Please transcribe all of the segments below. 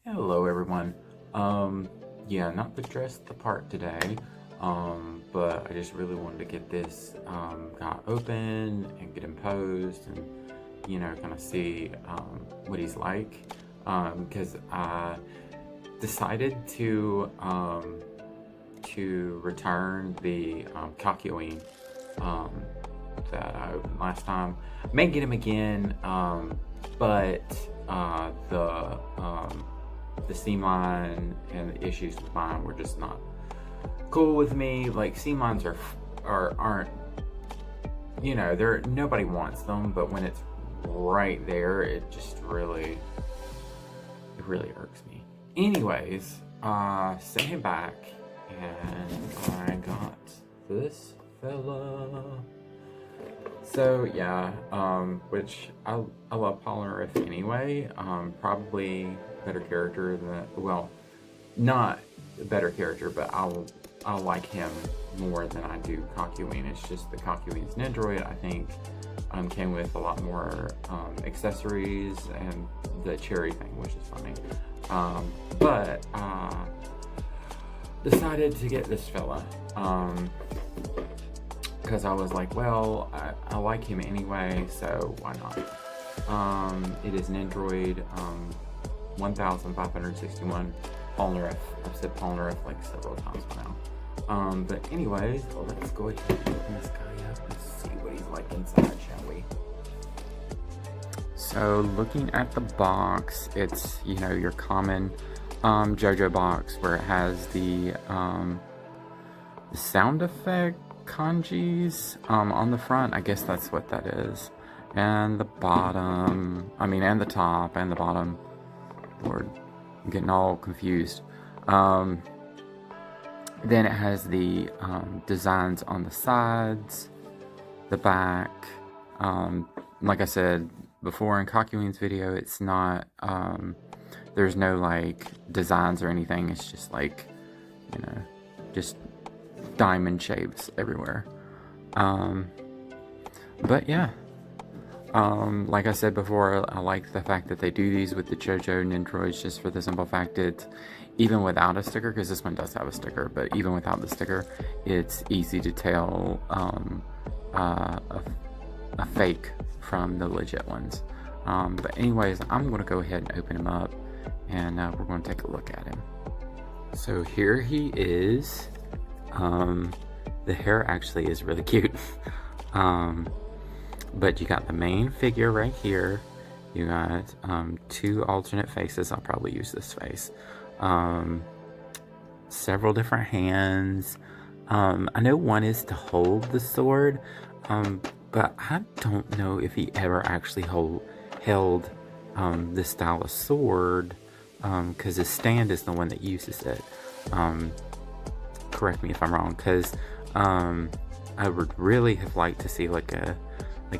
Hello everyone. Yeah, not to dress the part today, but I just really wanted to get this guy open and get him posed and, kind of see what he's like. Because I decided to return the Kakyoin that I opened last time. May get him again, but the seam line and the issues with mine were just not cool with me. Like, seam lines aren't, nobody wants them, but when it's right there, it really irks me. Anyways, sent him back, and I got this fella. So yeah, which I love Polnareff anyway. Probably better character than, well, not a better character, but I like him more than I do Kakyoin. It's just the Kakyoin's Nendorid, I think, came with a lot more accessories and the cherry thing, which is funny. But decided to get this fella. Because I was like, well, I like him anyway, so why not? It is an Android 1561 Polnareff. I've said Polnareff like several times by now. But anyways, let's go ahead and open this guy up and see what he's like inside, shall we? So looking at the box, it's, your common JoJo box where it has the sound effect kanjis on the front. I guess that's what that is. And the bottom, and the top and the bottom. Lord, I'm getting all confused. Then it has the designs on the sides, the back. Like I said before in Kakyoin's video, it's not, there's no like designs or anything. It's just like, just diamond shapes everywhere. But yeah, like I said before, I like the fact that they do these with the JoJo Nendoroids, just for the simple fact that even without a sticker, because this one does have a sticker, but even without the sticker, it's easy to tell a fake from the legit ones. But anyways, I'm going to go ahead and open him up, and we're going to take a look at him. So here he is. The hair actually is really cute. But you got the main figure right here. You got two alternate faces. I'll probably use this face. Several different hands. I know one is to hold the sword, but I don't know if he ever actually held this style of sword, because his stand is the one that uses it. Correct me if I'm wrong, because I would really have liked to see like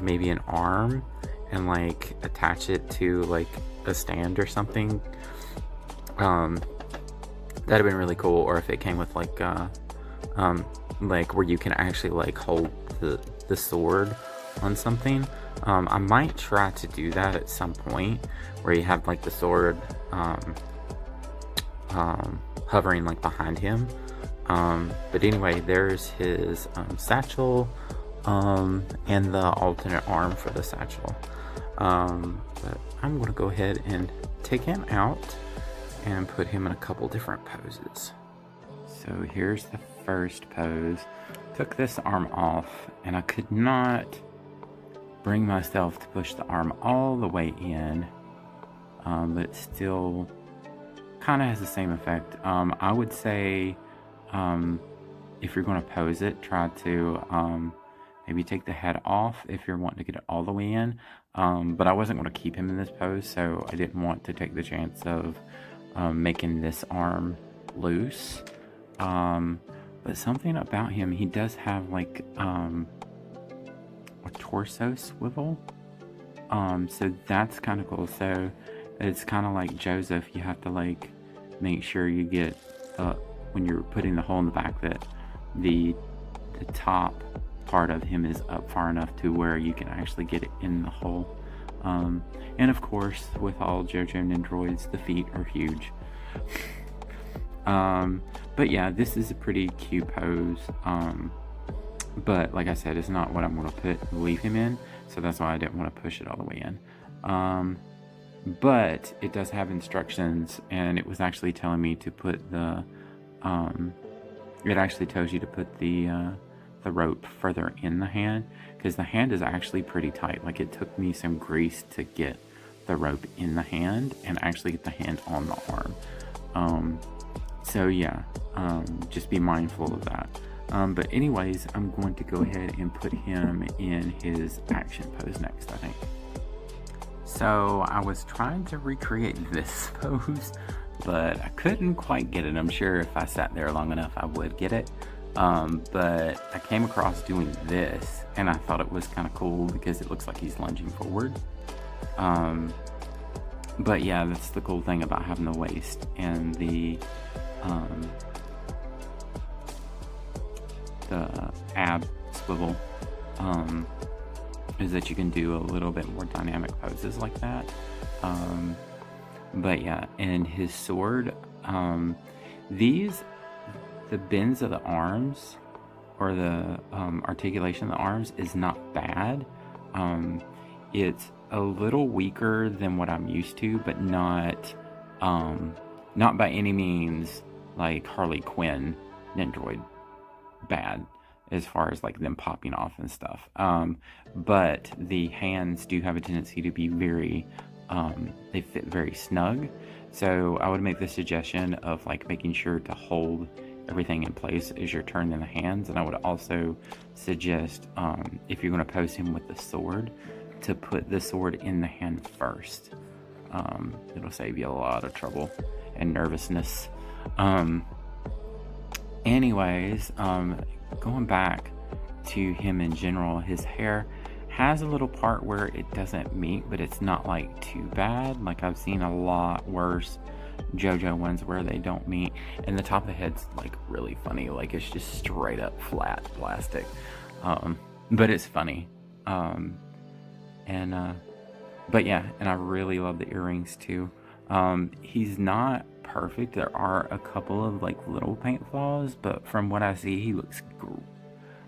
maybe an arm and like attach it to like a stand or something. That'd have been really cool. Or if it came with like where you can actually like hold the sword on something. I might try to do that at some point, where you have like the sword hovering like behind him. But anyway, there's his satchel, and the alternate arm for the satchel. But I'm gonna go ahead and take him out and put him in a couple different poses. So here's the first pose. Took this arm off, and I could not bring myself to push the arm all the way in, but it still kind of has the same effect. I would say, if you're going to pose it, try to maybe take the head off if you're wanting to get it all the way in. But I wasn't going to keep him in this pose, so I didn't want to take the chance of making this arm loose. But something about him, he does have like a torso swivel. So that's kind of cool. So it's kind of like Joseph. You have to like make sure you get when you're putting the hole in the back, that the top part of him is up far enough to where you can actually get it in the hole. And of course, with all JoJo Nendoroids, the feet are huge. But yeah, this is a pretty cute pose. But like I said, it's not what I'm going to leave him in, so that's why I didn't want to push it all the way in. But it does have instructions, and it was actually telling me to put the, it actually tells you to put the rope further in the hand, because the hand is actually pretty tight. Like, it took me some grease to get the rope in the hand and actually get the hand on the arm. So yeah, just be mindful of that. But anyways, I'm going to go ahead and put him in his action pose next, I think. So I was trying to recreate this pose, but I couldn't quite get it. I'm sure if I sat there long enough, I would get it. But I came across doing this, and I thought it was kind of cool because it looks like he's lunging forward. But yeah, that's the cool thing about having the waist and the ab swivel, is that you can do a little bit more dynamic poses like that. But yeah, and his sword, the bends of the arms, or the articulation of the arms, is not bad. It's a little weaker than what I'm used to, but not by any means like Harley Quinn Nendorid bad, as far as like them popping off and stuff. But the hands do have a tendency to be very, they fit very snug. So I would make the suggestion of like making sure to hold everything in place as you're turning the hands. And I would also suggest, if you're going to pose him with the sword, to put the sword in the hand first. It'll save you a lot of trouble and nervousness. Anyways, going back to him in general, his hair has a little part where it doesn't meet, but it's not like too bad. Like, I've seen a lot worse JoJo ones where they don't meet, and the top of the head's like really funny. Like, it's just straight up flat plastic. But it's funny. But yeah, and I really love the earrings too. He's not perfect. There are a couple of like little paint flaws, but from what I see, he looks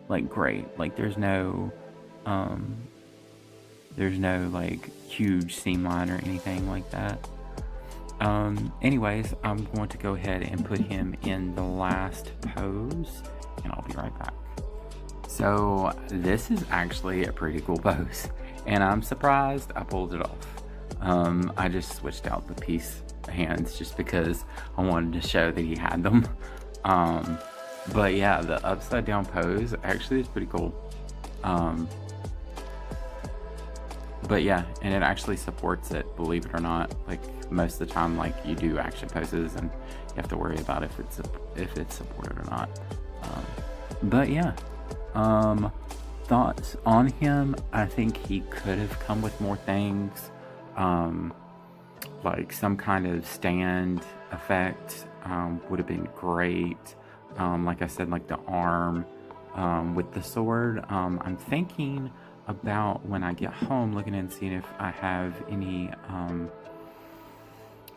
like great. Like, there's no like huge seam line or anything like that. Anyways, I'm going to go ahead and put him in the last pose, and I'll be right back. So this is actually a pretty cool pose, and I'm surprised I pulled it off. I just switched out the piece hands just because I wanted to show that he had them. But yeah, the upside down pose actually is pretty cool. But yeah, and it actually supports it, believe it or not. Like, most of the time, like, you do action poses and you have to worry about if it's supported or not. But yeah, thoughts on him? I think he could have come with more things, like some kind of stand effect would have been great. Like I said, like the arm with the sword. I'm thinking about, when I get home, looking and seeing if I have any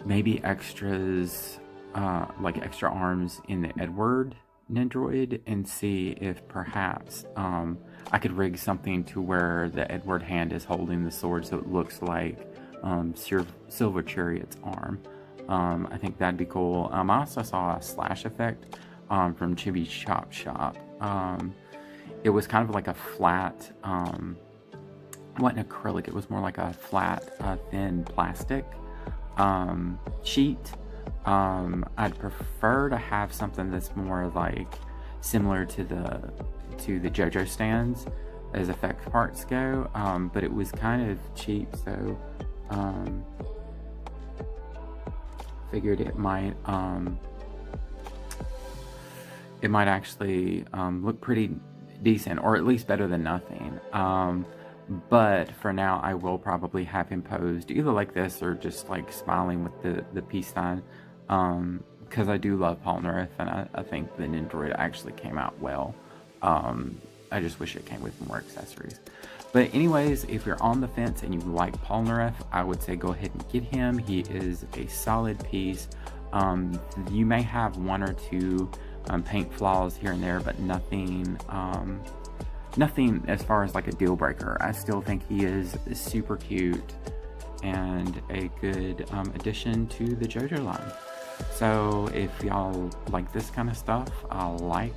maybe extras, like extra arms in the Edward Nendoroid, and see if perhaps I could rig something to where the Edward hand is holding the sword, so it looks like Silver Chariot's arm. I think that'd be cool. I also saw a slash effect from Chibi's Chop Shop. It was kind of like a flat, it wasn't acrylic, it was more like a flat, thin plastic sheet. I'd prefer to have something that's more like similar to the JoJo stands as effect parts go, but it was kind of cheap, so figured it might actually look pretty decent, or at least better than nothing. But for now, I will probably have him posed either like this or just like smiling with the peace sign, because I do love Polnareff, and I think the Nendorid actually came out well. I just wish it came with more accessories. But anyways, if you're on the fence and you like Polnareff, I would say go ahead and get him. He is a solid piece. You may have one or two paint flaws here and there, but nothing nothing as far as like a deal breaker. I still think he is super cute and a good addition to the JoJo line. So if y'all like this kind of stuff, like,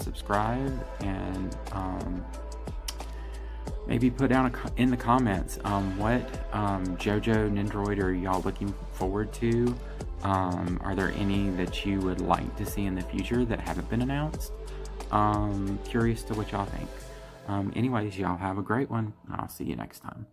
subscribe, and maybe put down in the comments what JoJo Nendorid are y'all looking forward to. Are there any that you would like to see in the future that haven't been announced? Curious to what y'all think. Anyways, y'all have a great one. I'll see you next time.